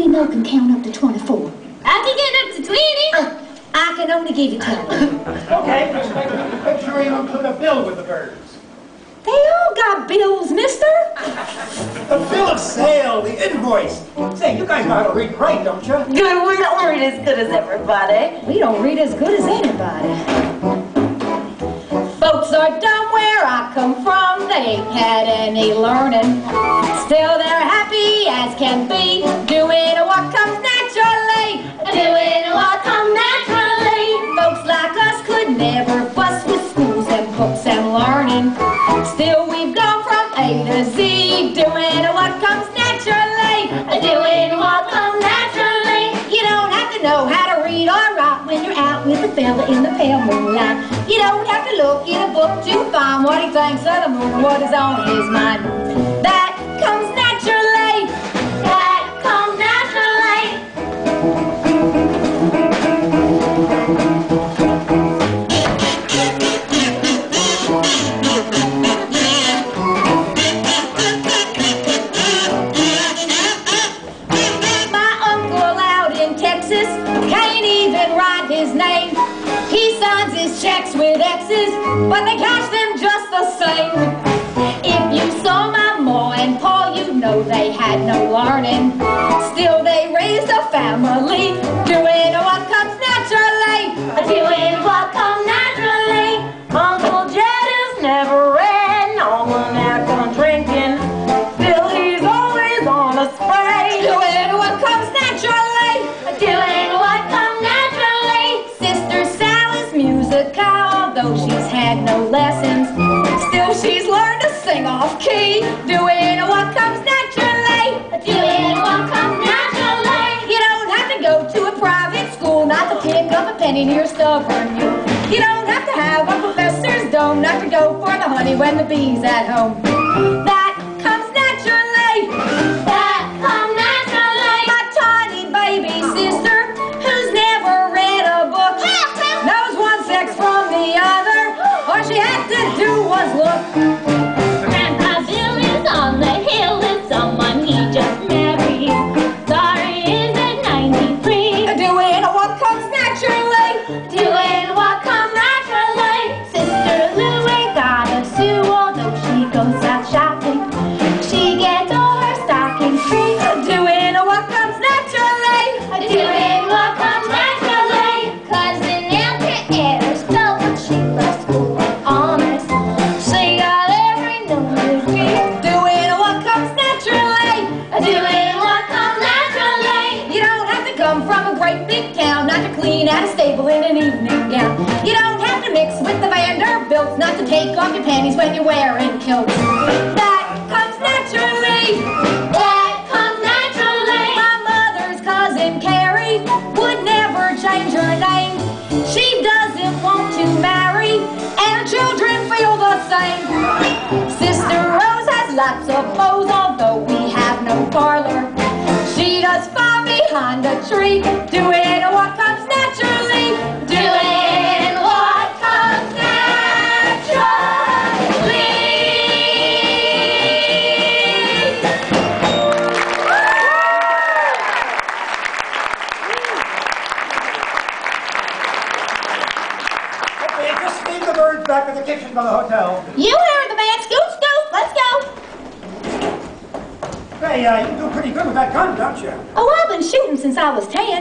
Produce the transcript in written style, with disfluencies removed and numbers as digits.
we know can count up to 24? I can get up to 20. I can only give you 10. Okay, just make sure you include a bill with the birds. They all got bills, mister. The bill of sale, the invoice. Say, you guys know how to read and write, don't you? Good, we don't read as good as everybody. We don't read as good as anybody. Folks are dumb where I come from. They ain't had any learning. Still they're happy as can be, doing what comes naturally. Doing what comes naturally. Folks like us could never fuss with schools and books and learning. Still we've gone from A to Z, doing what comes naturally. Doing what comes naturally. You don't have to know how to read or write when you're out with a fella in the pale moonlight. You don't have to look in a book to find what he thinks of the moon, what is on his mind. That comes naturally. That comes naturally. My uncle out in Texas can't even write his name. He signs his checks with X's, but they cash them just the same. If you saw my ma and pa, you'd know they had no learning. Still they raised a family, doing what comes naturally. Doing what comes naturally. Uncle Jed has never read an almanac on drinking. Still he's always on a spray. Doing what comes naturally. Doing what comes naturally. Sister Sal is musical, although she's had no lessons. Still she's learned to sing off key, doing what comes naturally. Doing what comes naturally. You don't have to go to a private school not to pick up a penny near stubborn you. You don't have to have a professor's dome not to go for the honey when the bee's at home. That comes naturally. That comes naturally. My tiny baby sister, who's never read a book, knows one sex from the other. All she had to do was look. Grandpa Bill is on the hill with someone he just married. Sorry is at 93. Doing what comes naturally. Doing what comes naturally. Sister Lou ain't got a sou, although she goes out shopping. She gets all her stockings free. Doing what comes naturally. Doing what comes naturally. Cousin Aunt Etta's told her she loves school and honors. She got every number three. Doing what comes naturally. Doing what comes naturally. You don't have to come from a great big town not to clean out a stable in an evening gown. You don't have to mix with the Vanderbilts not to take off your panties when you're wearing kilts. That comes naturally. That comes naturally. My mother's cousin Carrie would never change her name. She doesn't want to marry, and her children feel the same. Sister Rose has lots of clothes, although we have no parlor. She does farm behind a tree, doing what comes naturally. Doing what comes naturally. Okay, just leave the birds back in the kitchen by the hotel. You heard the man. Scoot, scoot. Let's go. Hey, you do pretty good with that gun, don't you? Oh, I've been shooting since I was 10.